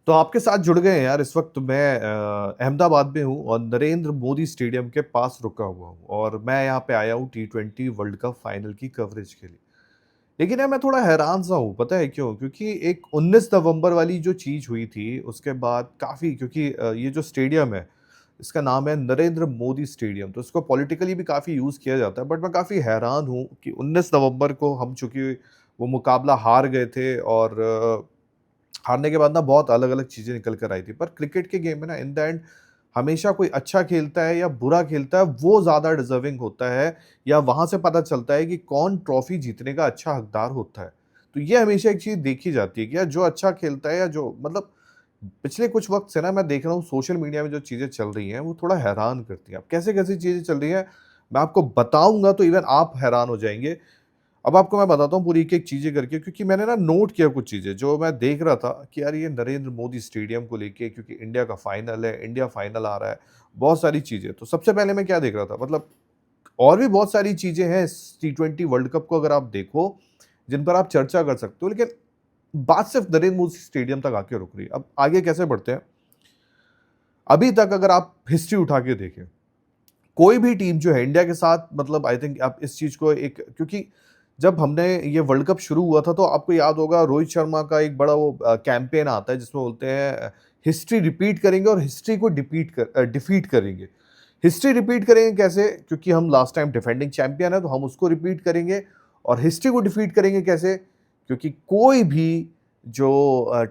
तो आपके साथ जुड़ गए हैं यार। इस वक्त मैं अहमदाबाद में हूँ और नरेंद्र मोदी स्टेडियम के पास रुका हुआ हूँ और मैं यहाँ पे आया हूँ T20 वर्ल्ड कप फाइनल की कवरेज के लिए। लेकिन यार मैं थोड़ा हैरान सा हूँ, पता है क्यों? क्योंकि एक 19 नवंबर वाली जो चीज़ हुई थी उसके बाद काफ़ी, क्योंकि ये जो स्टेडियम है इसका नाम है नरेंद्र मोदी स्टेडियम, तो इसको पॉलिटिकली भी काफ़ी यूज़ किया जाता है। बट मैं काफ़ी हैरान हूँ कि 19 नवंबर को हम चूँकि वो मुकाबला हार गए थे और हारने के बाद ना बहुत अलग-अलग चीज़ें निकल कर आई थी। पर क्रिकेट के गेम में ना इन द एंड हमेशा कोई अच्छा खेलता है या बुरा खेलता है, वो ज़्यादा डिज़र्विंग होता है, या वहाँ से पता चलता है कि कौन ट्रॉफ़ी जीतने का अच्छा हकदार होता है। तो ये हमेशा एक चीज़ देखी जाती है कि यार जो अच्छा खेलता है या जो मतलब पिछले कुछ वक़्त से ना मैं देख रहा हूँ सोशल मीडिया में जो चीज़ें चल रही हैं, वो थोड़ा हैरान करती हैं। अब कैसे-कैसे चीज़ें चल रही हैं, मैं आपको बताऊँगा तो इवन आप हैरान हो जाएँगे। अब आपको मैं बताता हूँ पूरी एक-एक चीज़ें करके, क्योंकि मैंने ना नोट किया कुछ चीज़ें जो मैं देख रहा था कि यार ये नरेंद्र मोदी स्टेडियम को लेके, क्योंकि इंडिया का फाइनल है, इंडिया फाइनल आ रहा है, बहुत सारी चीज़ें। तो सबसे पहले मैं क्या देख रहा था, मतलब और भी बहुत सारी चीज़ें हैं इस T20 वर्ल्ड कप को अगर आप देखो, जिन पर आप चर्चा कर सकते हो, लेकिन बात सिर्फ नरेंद्र मोदी स्टेडियम तक आके रुक रही है। अब आगे कैसे बढ़ते हैं, अभी तक अगर आप हिस्ट्री उठा के देखें, कोई भी टीम जो है इंडिया के साथ, मतलब आई थिंक आप इस चीज़ को एक, क्योंकि जब हमने ये वर्ल्ड कप शुरू हुआ था तो आपको याद होगा रोहित शर्मा का एक बड़ा वो कैंपेन आता है जिसमें बोलते हैं हिस्ट्री रिपीट करेंगे और हिस्ट्री को डिफीट करेंगे। हिस्ट्री रिपीट करेंगे कैसे? क्योंकि हम लास्ट टाइम डिफेंडिंग चैंपियन है तो हम उसको रिपीट करेंगे। और हिस्ट्री को डिफीट करेंगे कैसे? क्योंकि कोई भी जो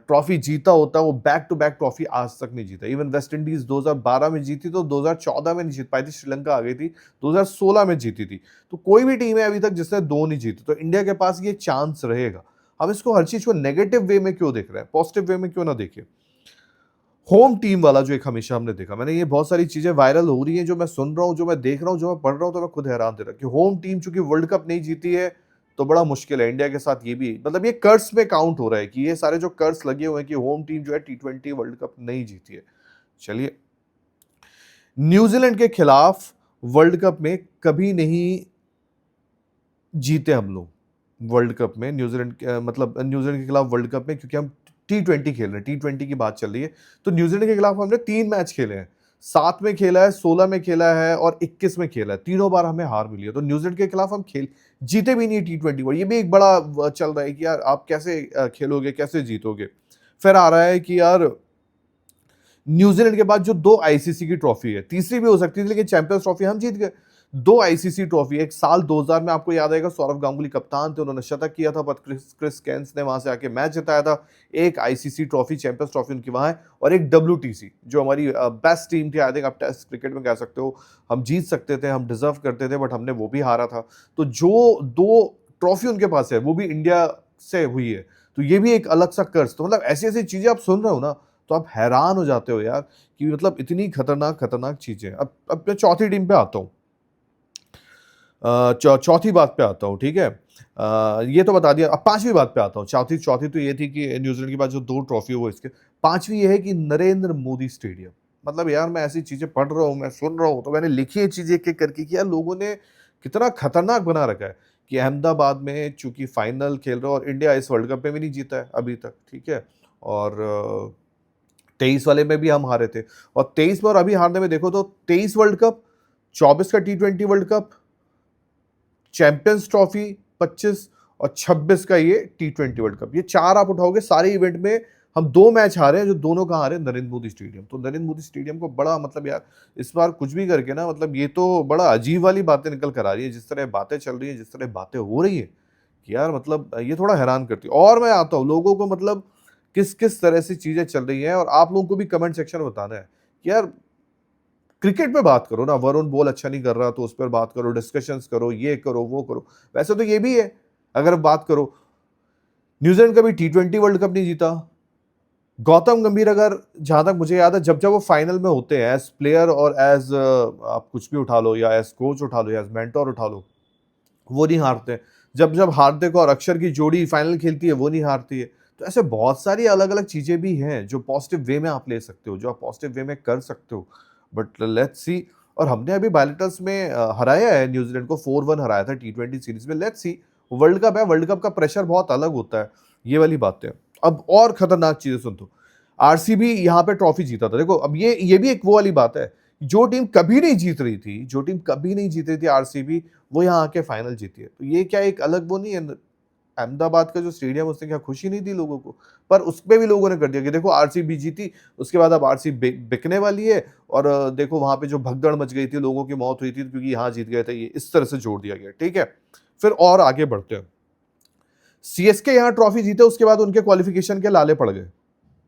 ट्रॉफी जीता होता है वो बैक टू बैक ट्रॉफी आज तक नहीं जीता। इवन वेस्ट इंडीज 2012 में जीती तो 2014 में नहीं जीत पाई थी, श्रीलंका आ गई थी, 2016 में जीती थी। तो कोई भी टीम है अभी तक जिसने दो नहीं जीती, तो इंडिया के पास ये चांस रहेगा। हम इसको हर चीज को नेगेटिव वे में क्यों देख रहे हैं, पॉजिटिव वे में क्यों ना देखें? होम टीम वाला जो एक हमेशा हमने देखा, मैंने ये बहुत सारी चीजें वायरल हो रही हैं जो मैं सुन रहा हूँ, जो मैं देख रहा हूँ, जो मैं पढ़ रहा हूँ, तो मैं खुद हैरान दे रहा कि होम टीम चूंकि वर्ल्ड कप नहीं जीती है तो बड़ा मुश्किल है इंडिया के साथ। ये भी मतलब ये कर्स में काउंट हो रहा है कि ये सारे जो कर्स लगे हुए हैं कि होम टीम जो है T20 वर्ल्ड कप नहीं जीती है। चलिए, न्यूजीलैंड के खिलाफ वर्ल्ड कप में कभी नहीं जीते हम लोग। वर्ल्ड कप में मतलब न्यूजीलैंड के खिलाफ वर्ल्ड कप में, क्योंकि हम T20 खेल रहे हैं, T20 की बात चल रही है। तो न्यूजीलैंड के खिलाफ हमने 3 मैच खेले हैं। 7 में खेला है, 16 में खेला है और 21 में खेला है। तीनों बार हमें हार मिली है। तो न्यूजीलैंड के खिलाफ हम खेल जीते भी नहीं T20 वर्ल्ड। ये भी एक बड़ा चल रहा है कि यार आप कैसे खेलोगे, कैसे जीतोगे? फिर आ रहा है कि यार न्यूजीलैंड के बाद जो 2 आईसीसी की ट्रॉफी है, तीसरी भी हो सकती थी लेकिन चैंपियंस ट्रॉफी हम जीत गए। 2 आईसीसी ट्रॉफी, एक साल 2000 में आपको याद आएगा सौरव गांगुली कप्तान थे, उन्होंने शतक किया था, पर क्रिस केंस ने वहां से आके मैच जिताया था। एक आईसीसी ट्रॉफी, चैंपियंस ट्रॉफी उनकी वहां है, और एक WTC जो हमारी बेस्ट टीम थी। आई थिंक आप टेस्ट क्रिकेट में कह सकते हो हम जीत सकते थे, हम डिजर्व करते थे, बट हमने वो भी हारा था। तो जो 2 ट्रॉफी उनके पास है वो भी इंडिया से हुई है। तो ये भी एक अलग सा कर्ज। तो मतलब ऐसी ऐसी चीजें आप सुन रहे हो ना, तो आप हैरान हो जाते हो यार कि मतलब इतनी खतरनाक खतरनाक चीजें। अब मैं चौथी टीम पे आता हूँ, चौथी बात पे आता हूँ, ठीक है? ये तो बता दिया। अब पांचवी बात पे आता हूँ। चौथी चौथी तो ये थी कि न्यूजीलैंड के पास जो 2 ट्रॉफी है वो इसके। पांचवी ये है कि नरेंद्र मोदी स्टेडियम। मतलब यार मैं ऐसी चीजें पढ़ रहा हूँ, मैं सुन रहा हूँ, तो मैंने लिखी है चीजें एक एक करके कि यार लोगों ने कितना खतरनाक बना रखा है कि अहमदाबाद में चूंकि फाइनल खेल रहा है और इंडिया इस वर्ल्ड कप में भी नहीं जीता है अभी तक, ठीक है? और 23 वाले में भी हम हारे थे, और 23 में और अभी हारने में देखो तो 23 वर्ल्ड कप, 24 का T20 world cup, champions trophy 25, और 26 का ये T20 वर्ल्ड कप। ये 4 आप उठाओगे, सारे इवेंट में हम 2 मैच हारे हैं, जो दोनों कहाँ हारे? नरेंद्र मोदी स्टेडियम। तो नरेंद्र मोदी स्टेडियम को बड़ा मतलब यार इस बार कुछ भी करके ना, मतलब ये तो बड़ा अजीब वाली बातें निकल कर आ रही है, जिस तरह बातें चल रही है, जिस तरह बातें हो रही है कि यार मतलब ये थोड़ा हैरान करती है। और मैं आता हूँ लोगों को, मतलब किस किस तरह से चीजें चल रही हैं, और आप लोगों को भी कमेंट सेक्शन में बताना है कि यार क्रिकेट पे बात करो ना, वरुण बॉल अच्छा नहीं कर रहा तो उस पर बात करो, डिस्कशंस करो, ये करो वो करो। वैसे तो ये भी है, अगर बात करो, न्यूजीलैंड कभी T20 वर्ल्ड कप नहीं जीता। गौतम गंभीर, अगर जहां तक मुझे याद है, जब जब वो फाइनल में होते हैं एज प्लेयर और एज आप कुछ भी उठा लो, या एज कोच उठा लो, या एज मेंटोर उठा लो, वो नहीं हारते। जब जब हार्दिक और अक्षर की जोड़ी फाइनल खेलती है वो नहीं हारती है। तो ऐसे बहुत सारी अलग अलग चीजें भी हैं जो पॉजिटिव वे में आप ले सकते हो, जो आप पॉजिटिव वे में कर सकते हो। But let's see. और हमने अभी बायलेटर्स में हराया है न्यूजीलैंड को, 4-1 हराया था T20 सीरीज में। लेट्स सी, वर्ल्ड कप है, वर्ल्ड कप का प्रेशर बहुत अलग होता है, ये वाली बात है। अब और खतरनाक चीजें सुन, तो आरसीबी यहाँ पे ट्रॉफी जीता था। देखो अब ये भी एक वो वाली बात है, जो टीम कभी नहीं जीत रही थी, जो टीम कभी नहीं जीत रही थी आरसीबी, वो यहाँ आके फाइनल जीती है। तो ये क्या एक अलग वो नहीं है? अहमदाबाद का जो स्टेडियम है उसने क्या खुशी नहीं दी लोगों को? पर उसपे भी लोगों ने कर दिया कि देखो आरसीबी जीती, उसके बाद अब आरसीबी बिकने वाली है और देखो वहाँ पे जो भगदड़ मच गई थी, लोगों की मौत हुई थी क्योंकि यहाँ जीत गए थे, ये इस तरह से जोड़ दिया गया, ठीक है? फिर और आगे बढ़ते हैं। सीएसके यहाँ ट्रॉफी जीते, उसके बाद उनके क्वालिफिकेशन के लाले पड़ गए।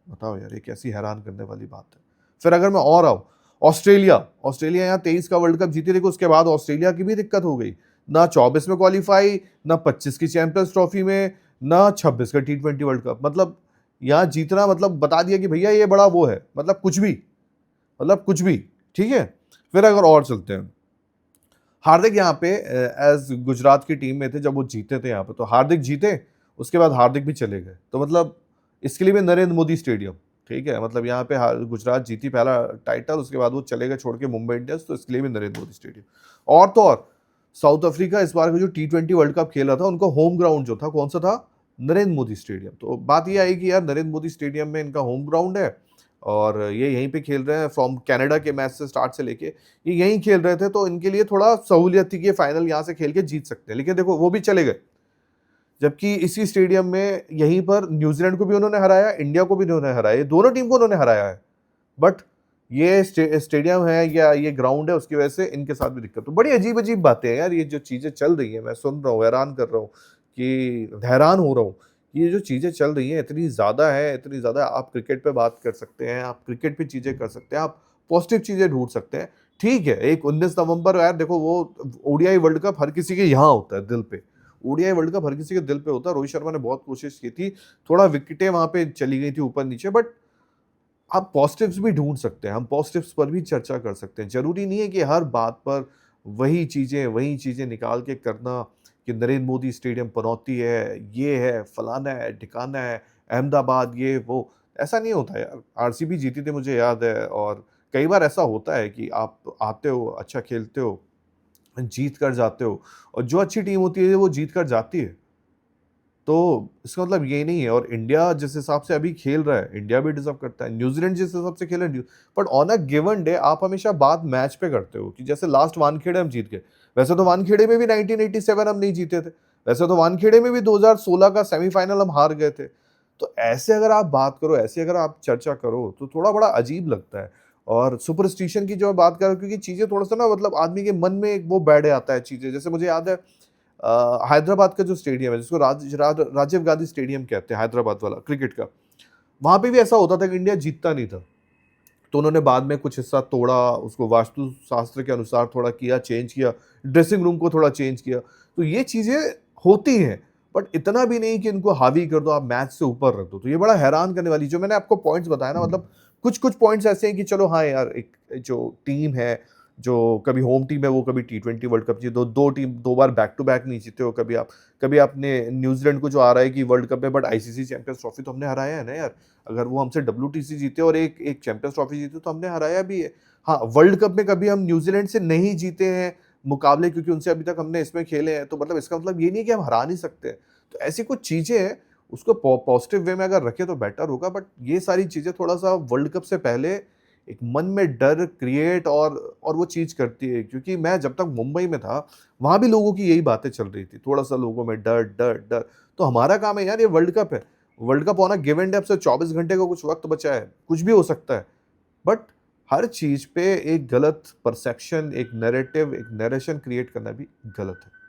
बताओ यार, ये कैसी हैरान करने वाली बात है। फिर अगर मैं और आऊं, ऑस्ट्रेलिया ऑस्ट्रेलिया यहाँ 23 का वर्ल्ड कप जीती, देखो उसके बाद ऑस्ट्रेलिया की भी दिक्कत हो गई। ना 24 में क्वालिफाई, ना 25 की चैंपियंस ट्रॉफी में, ना 26 का T20 वर्ल्ड कप। मतलब यहाँ जीतना मतलब बता दिया कि भैया ये बड़ा वो है, मतलब कुछ भी, मतलब कुछ भी, ठीक है। फिर अगर और चलते हैं, हार्दिक यहाँ पे एज गुजरात की टीम में थे जब वो जीते थे यहाँ पे, तो हार्दिक जीते, उसके बाद हार्दिक भी चले गए। तो मतलब इसके लिए भी नरेंद्र मोदी स्टेडियम, ठीक है, मतलब यहाँ पे गुजरात जीती पहला टाइटल, उसके बाद वो चले गए छोड़ के मुंबई इंडियंस, तो इसके लिए भी नरेंद्र मोदी स्टेडियम। और तो और साउथ अफ्रीका इस बार का जो T20 वर्ल्ड कप खेला था, उनका होम ग्राउंड जो था कौन सा था? नरेंद्र मोदी स्टेडियम। तो बात ये आई कि यार नरेंद्र मोदी स्टेडियम में इनका होम ग्राउंड है और ये यहीं पे खेल रहे हैं, फ्रॉम कनाडा के मैच से स्टार्ट से लेके ये यहीं खेल रहे थे, तो इनके लिए थोड़ा सहूलियत थी कि ये फाइनल यहाँ से खेल के जीत सकते हैं। लेकिन देखो वो भी चले गए, जबकि इसी स्टेडियम में यहीं पर न्यूजीलैंड को भी उन्होंने हराया, इंडिया को भी उन्होंने हराया, ये दोनों टीम को उन्होंने हराया है। बट ये स्टेडियम है या ये ग्राउंड है, उसकी वजह से इनके साथ भी दिक्कत। तो बड़ी अजीब अजीब बातें हैं यार, ये जो चीज़ें चल रही है, मैं सुन रहा हूँ, हैरान कर रहा हूँ कि हैरान हो रहा हूँ। ये जो चीज़ें चल रही हैं इतनी ज़्यादा है, इतनी ज़्यादा। आप क्रिकेट पे बात कर सकते हैं, आप क्रिकेट पे चीज़ें कर सकते हैं, आप पॉजिटिव चीज़ें ढूंढ सकते हैं, ठीक है। एक 19 नवंबर यार देखो, वो ओडीआई वर्ल्ड कप हर किसी के यहाँ होता है, दिल पे। ओडीआई वर्ल्ड कप हर किसी के दिल पे होता है। रोहित शर्मा ने बहुत कोशिश की थी, थोड़ा विकेटें वहां पे चली गई थी ऊपर नीचे, बट आप पॉजिटिव्स भी ढूंढ सकते हैं, हम पॉजिटिव्स पर भी चर्चा कर सकते हैं। जरूरी नहीं है कि हर बात पर वही चीजें निकाल के करना कि नरेंद्र मोदी स्टेडियम पनौती है, ये है, फलाना है, ठिकाना है, अहमदाबाद, ये वो। ऐसा नहीं होता यार। आरसीबी जीती थी मुझे याद है, और कई बार ऐसा होता है कि आप आते हो, अच्छा खेलते हो, जीत कर जाते हो, और जो अच्छी टीम होती है वो जीत कर जाती है। तो इसका मतलब ये नहीं है। और इंडिया जिस हिसाब से अभी खेल रहा है, इंडिया भी डिजर्व करता है। न्यूजीलैंड जिस हिसाब से खेल रहा है, but on a given day आप हमेशा बात मैच पे करते हो कि जैसे लास्ट वानखेड़े हम जीत गए। वैसे तो वानखेड़े में भी 1987 हम नहीं जीते थे, वैसे तो वानखेड़े में भी 2016 का सेमीफाइनल हम हार गए थे। तो ऐसे अगर आप बात करो, ऐसे अगर आप चर्चा करो, तो थोड़ा बड़ा अजीब लगता है। और सुपरस्टिशन की जो मैं बात कर रहा हूँ, क्योंकि चीजें थोड़ा सा ना, मतलब आदमी के मन में एक वो बैठ आता है चीजें। जैसे मुझे याद है हैदराबाद का जो स्टेडियम है, जिसको राजीव गांधी स्टेडियम कहते हैं, हैदराबाद वाला क्रिकेट का, वहां पे भी ऐसा होता था कि इंडिया जीतता नहीं था। तो उन्होंने बाद में कुछ हिस्सा तोड़ा, उसको वास्तु शास्त्र के अनुसार थोड़ा किया, चेंज किया, ड्रेसिंग रूम को थोड़ा चेंज किया। तो ये चीजें होती हैं, बट इतना भी नहीं कि इनको हावी कर दो, आप मैच से ऊपर रख दो। तो ये बड़ा हैरान करने वाली, जो मैंने आपको पॉइंट्स बताया ना, मतलब कुछ कुछ पॉइंट्स ऐसे हैं कि चलो हाँ यार, एक जो टीम है, जो कभी होम टीम है, वो कभी T20 वर्ल्ड कप जीते, दो टीम 2 बार बैक टू बैक नहीं जीते हो। कभी आपने न्यूजीलैंड को जो आ रहा है कि वर्ल्ड कप में, बट आईसीसी चैंपियंस ट्रॉफी तो हमने हराया है ना यार। अगर वो हमसे WTC जीते और एक एक चैंपियंस ट्रॉफी जीते, तो हमने हराया भी है। हाँ, वर्ल्ड कप में कभी हम न्यूजीलैंड से नहीं जीते हैं मुकाबले, क्योंकि उनसे अभी तक हमने इसमें खेले हैं, तो मतलब इसका मतलब ये नहीं कि हम हरा नहीं सकते। तो ऐसी कुछ चीजें हैं, उसको पॉजिटिव वे में अगर रखें तो बेटर होगा। बट ये सारी चीजें थोड़ा सा वर्ल्ड कप से पहले एक मन में डर क्रिएट और वो चीज करती है। क्योंकि मैं जब तक मुंबई में था, वहां भी लोगों की यही बातें चल रही थी, थोड़ा सा लोगों में डर डर डर। तो हमारा काम है यार, ये वर्ल्ड कप है, वर्ल्ड कप होना गिवन डे, अब से 24 घंटे का कुछ वक्त बचा है, कुछ भी हो सकता है। बट हर चीज पे एक गलत परसेप्शन, एक नैरेटिव, एक नरेशन क्रिएट करना भी गलत है।